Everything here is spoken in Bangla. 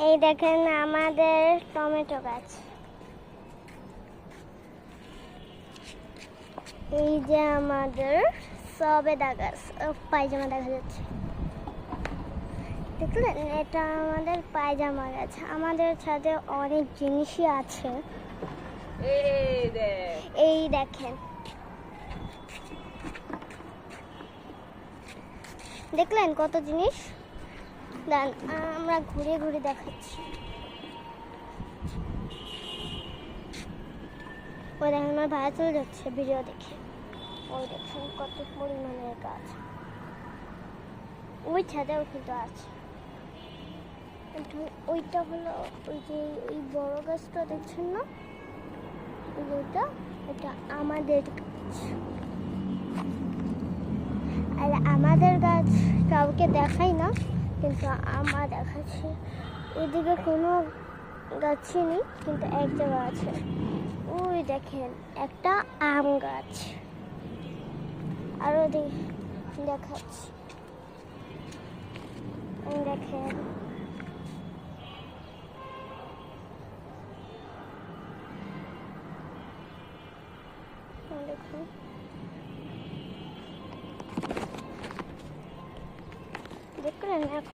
এই দেখেন আমাদের টমেটো গাছ। এই যে আমাদের সবেদা গাছ, পায়জামা দেখা যাচ্ছে, দেখলেন? এটা আমাদের পায়জামা গাছ। আমাদের ছাদে অনেক জিনিসই আছে। এই দেখেন, দেখলেন কত জিনিস? দাঁড়ান, আমরা ঘুরে ঘুরে দেখাচ্ছি। ওই দেখেন আমার ভাইয়া চলে যাচ্ছে ভিডিও দেখে। ওই দেখেন কত পরিমাণের গাছ। ওই ছাদেও কিন্তু আছে। ওইটা হলো ওই যে ওই বড় গাছটা দেখছেন না, ওইটা, এটা আমাদের গাছ। আর আমাদের গাছ কাউকে দেখাই না, কিন্তু আমার দেখাচ্ছি। এদিকে কোনো গাছই নেই, কিন্তু এক জায়গা আছে। ওই দেখেন একটা আম গাছ। আরো দেখাচ্ছি, দেখেন। দেখুন, দেখলেন?